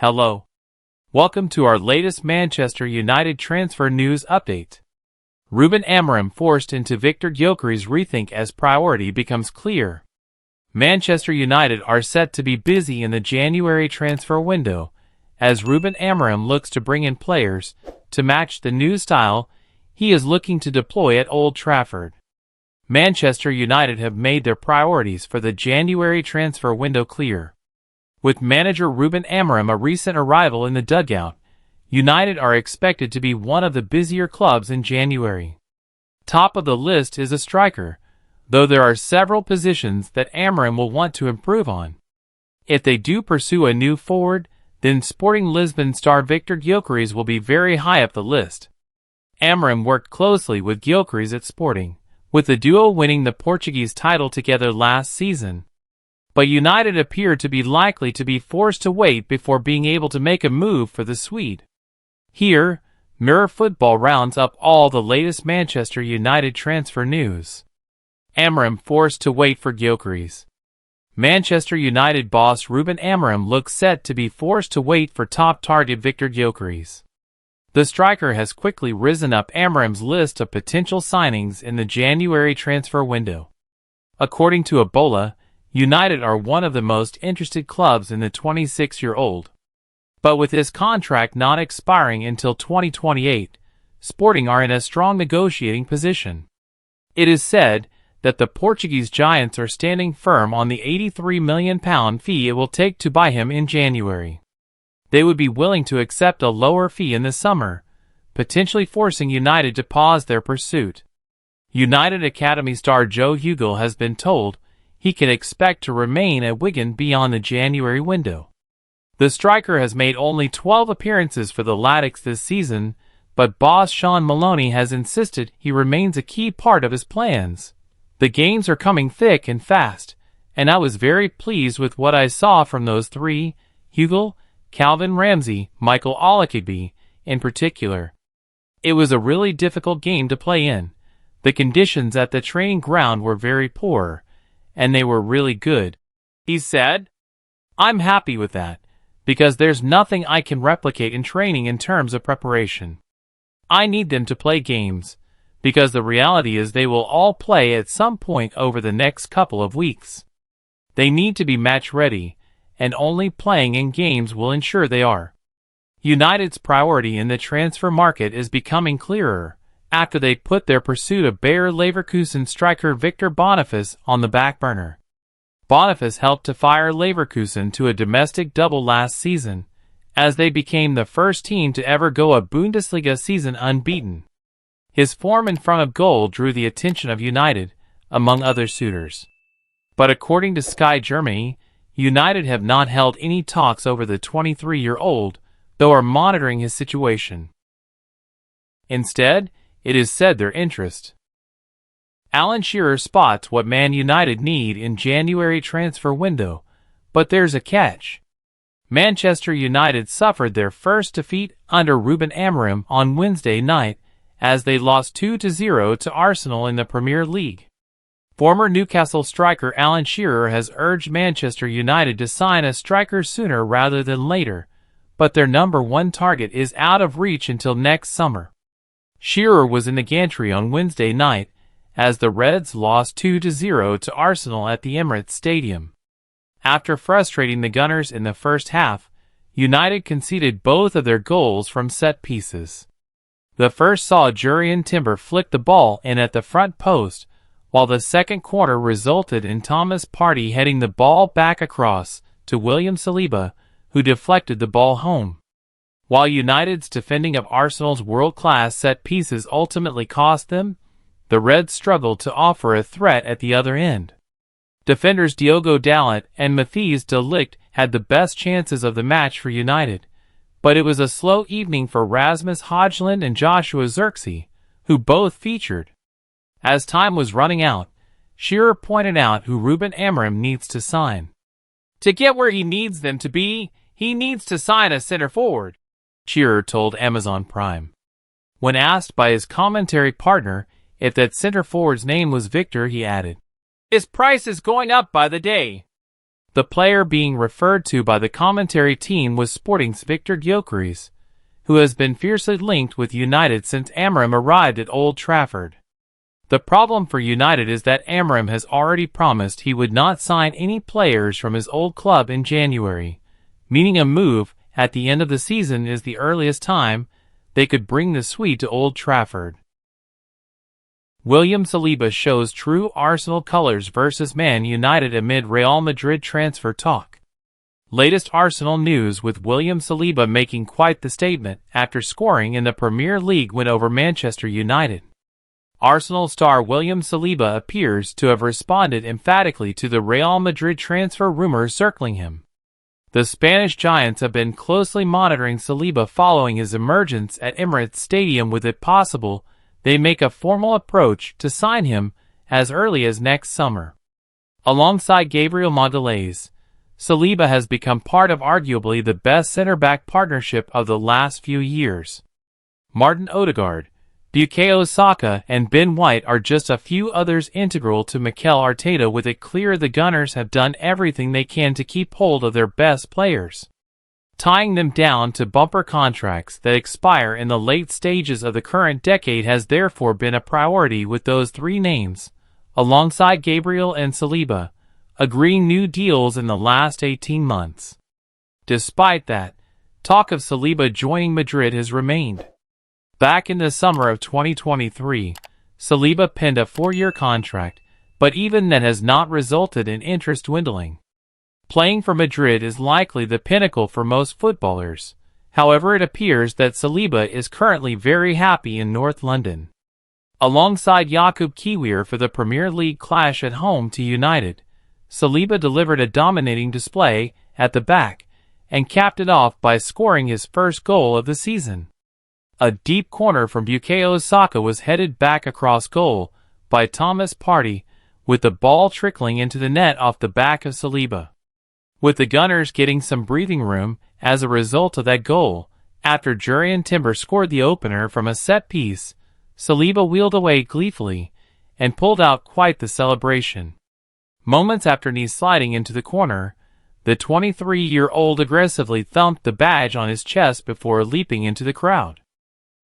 Hello. Welcome to our latest Manchester United transfer news update. Ruben Amorim forced into Viktor Gyokeres' rethink as priority becomes clear. Manchester United are set to be busy in the January transfer window, as Ruben Amorim looks to bring in players to match the new style he is looking to deploy at Old Trafford. Manchester United have made their priorities for the January transfer window clear. With manager Ruben Amorim a recent arrival in the dugout, United are expected to be one of the busier clubs in January. Top of the list is a striker, though there are several positions that Amorim will want to improve on. If they do pursue a new forward, then Sporting Lisbon star Viktor Gyokeres will be very high up the list. Amorim worked closely with Gyökeres at Sporting, with the duo winning the Portuguese title together last season. But United appear to be likely to be forced to wait before being able to make a move for the Swede. Here, Mirror Football rounds up all the latest Manchester United transfer news. Amorim forced to wait for Gyökeres. Manchester United boss Ruben Amorim looks set to be forced to wait for top target Viktor Gyokeres. The striker has quickly risen up Amorim's list of potential signings in the January transfer window. According to Ebola, United are one of the most interested clubs in the 26-year-old. But with his contract not expiring until 2028, Sporting are in a strong negotiating position. It is said that the Portuguese giants are standing firm on the £83 million fee it will take to buy him in January. They would be willing to accept a lower fee in the summer, potentially forcing United to pause their pursuit. United Academy star Joe Hugel has been told he can expect to remain at Wigan beyond the January window. The striker has made only 12 appearances for the Latics this season, but boss Sean Maloney has insisted he remains a key part of his plans. The games are coming thick and fast, and I was very pleased with what I saw from those three, Hugel, Calvin Ramsey, Michael Olakigbe, in particular. It was a really difficult game to play in. The conditions at the training ground were very poor, and they were really good, he said. I'm happy with that, because there's nothing I can replicate in training in terms of preparation. I need them to play games, because the reality is they will all play at some point over the next couple of weeks. They need to be match ready, and only playing in games will ensure they are. United's priority in the transfer market is becoming clearer after they put their pursuit of Bayer Leverkusen striker Victor Boniface on the back burner. Boniface helped to fire Leverkusen to a domestic double last season, as they became the first team to ever go a Bundesliga season unbeaten. His form in front of goal drew the attention of United, among other suitors. But according to Sky Germany, United have not held any talks over the 23-year-old, though are monitoring his situation. Instead, it is said their interest. Alan Shearer spots what Man United need in January transfer window, but there's a catch. Manchester United suffered their first defeat under Ruben Amorim on Wednesday night as they lost 2-0 to Arsenal in the Premier League. Former Newcastle striker Alan Shearer has urged Manchester United to sign a striker sooner rather than later, but their number one target is out of reach until next summer. Shearer was in the gantry on Wednesday night as the Reds lost 2-0 to Arsenal at the Emirates Stadium. After frustrating the Gunners in the first half, United conceded both of their goals from set pieces. The first saw Jurrien Timber flick the ball in at the front post, while the second quarter resulted in Thomas Partey heading the ball back across to William Saliba, who deflected the ball home. While United's defending of Arsenal's world-class set pieces ultimately cost them, the Reds struggled to offer a threat at the other end. Defenders Diogo Dalot and Matthijs de Ligt had the best chances of the match for United, but it was a slow evening for Rasmus Højlund and Joshua Zirkzee, who both featured. As time was running out, Shearer pointed out who Ruben Amorim needs to sign. To get where he needs them to be, he needs to sign a center forward, Shearer told Amazon Prime. When asked by his commentary partner if that center forward's name was Victor, he added, "His price is going up by the day." The player being referred to by the commentary team was Sporting's Viktor Gyokeres, who has been fiercely linked with United since Amorim arrived at Old Trafford. The problem for United is that Amorim has already promised he would not sign any players from his old club in January, meaning a move at the end of the season is the earliest time they could bring the Swede to Old Trafford. William Saliba shows true Arsenal colours versus Man United amid Real Madrid transfer talk. Latest Arsenal news with William Saliba making quite the statement after scoring in the Premier League win over Manchester United. Arsenal star William Saliba appears to have responded emphatically to the Real Madrid transfer rumors circling him. The Spanish giants have been closely monitoring Saliba following his emergence at Emirates Stadium, with it possible they make a formal approach to sign him as early as next summer. Alongside Gabriel Magalhaes, Saliba has become part of arguably the best centre-back partnership of the last few years. Martin Odegaard, Bukayo Saka and Ben White are just a few others integral to Mikel Arteta, with it clear the Gunners have done everything they can to keep hold of their best players. Tying them down to bumper contracts that expire in the late stages of the current decade has therefore been a priority, with those three names, alongside Gabriel and Saliba, agreeing new deals in the last 18 months. Despite that, talk of Saliba joining Madrid has remained. Back in the summer of 2023, Saliba penned a 4-year contract, but even that has not resulted in interest dwindling. Playing for Madrid is likely the pinnacle for most footballers. However, it appears that Saliba is currently very happy in North London. Alongside Jakub Kiwior for the Premier League clash at home to United, Saliba delivered a dominating display at the back and capped it off by scoring his first goal of the season. A deep corner from Bukayo Saka was headed back across goal by Thomas Partey, with the ball trickling into the net off the back of Saliba. With the Gunners getting some breathing room as a result of that goal, after Jurrien Timber scored the opener from a set piece, Saliba wheeled away gleefully and pulled out quite the celebration. Moments after knee sliding into the corner, the 23-year-old aggressively thumped the badge on his chest before leaping into the crowd.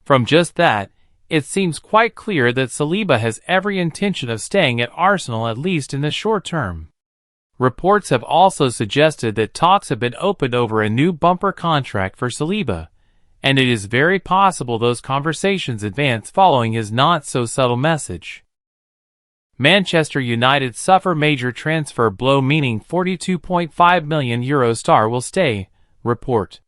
From just that, it seems quite clear that Saliba has every intention of staying at Arsenal, at least in the short term. Reports have also suggested that talks have been opened over a new bumper contract for Saliba, and it is very possible those conversations advance following his not-so-subtle message. Manchester United suffer major transfer blow, meaning €42.5 million star will stay, report.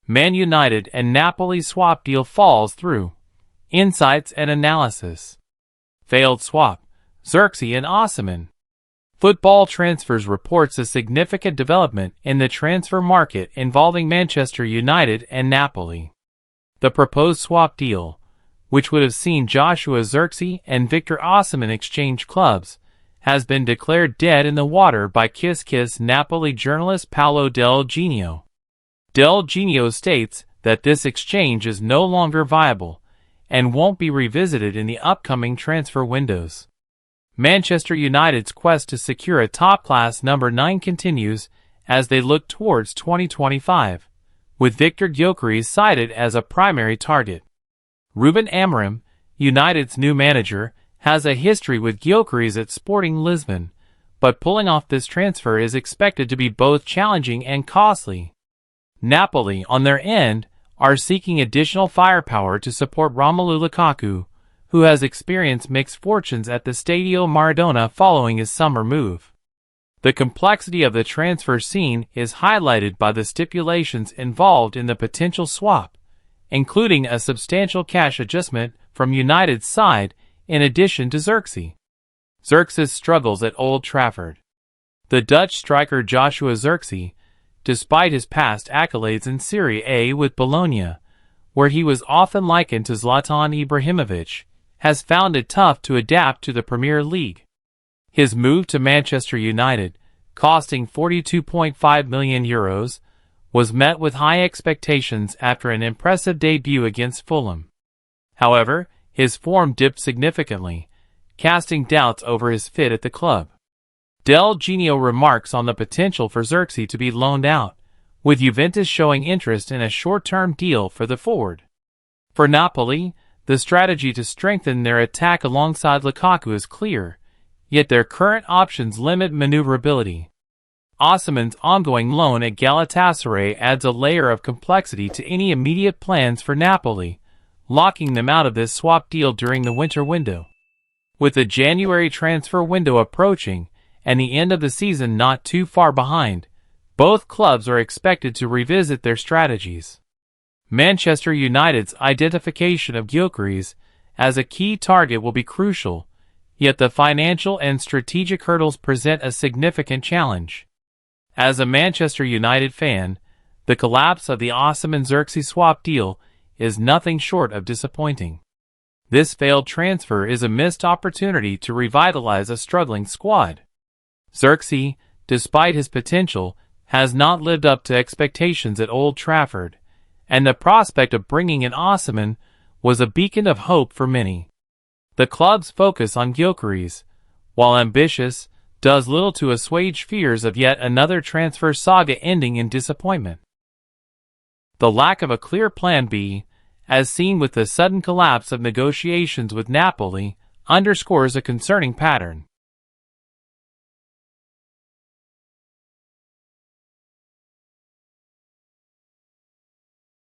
Man United and Napoli swap deal falls through. Insights and analysis. Failed swap, Xerxes and Osimhen. Football Transfers reports a significant development in the transfer market involving Manchester United and Napoli. The proposed swap deal, which would have seen Joshua Xerxes and Victor Osimhen exchange clubs, has been declared dead in the water by Kiss Kiss Napoli journalist Paolo Del Genio. Del Genio states that this exchange is no longer viable and won't be revisited in the upcoming transfer windows. Manchester United's quest to secure a top-class number 9 continues as they look towards 2025, with Viktor Gyokeres cited as a primary target. Ruben Amorim, United's new manager, has a history with Gyökeres at Sporting Lisbon, but pulling off this transfer is expected to be both challenging and costly. Napoli, on their end, are seeking additional firepower to support Romelu Lukaku, who has experienced mixed fortunes at the Stadio Maradona following his summer move. The complexity of the transfer scene is highlighted by the stipulations involved in the potential swap, including a substantial cash adjustment from United's side in addition to Xerxes. Xerxes struggles at Old Trafford. The Dutch striker Joshua Xerxes, despite his past accolades in Serie A with Bologna, where he was often likened to Zlatan Ibrahimovic, has found it tough to adapt to the Premier League. His move to Manchester United, costing €42.5 million, was met with high expectations after an impressive debut against Fulham. However, his form dipped significantly, casting doubts over his fit at the club. Del Genio remarks on the potential for Xerxes to be loaned out, with Juventus showing interest in a short-term deal for the forward. For Napoli, the strategy to strengthen their attack alongside Lukaku is clear, yet their current options limit maneuverability. Osimhen's ongoing loan at Galatasaray adds a layer of complexity to any immediate plans for Napoli, locking them out of this swap deal during the winter window. With the January transfer window approaching, and the end of the season not too far behind, both clubs are expected to revisit their strategies. Manchester United's identification of Gyökeres as a key target will be crucial, yet the financial and strategic hurdles present a significant challenge. As a Manchester United fan, the collapse of the Osimhen-Xerxes swap deal is nothing short of disappointing. This failed transfer is a missed opportunity to revitalize a struggling squad. Xerxes, despite his potential, has not lived up to expectations at Old Trafford, and the prospect of bringing in Osimhen was a beacon of hope for many. The club's focus on Gyökeres, while ambitious, does little to assuage fears of yet another transfer saga ending in disappointment. The lack of a clear plan B, as seen with the sudden collapse of negotiations with Napoli, underscores a concerning pattern.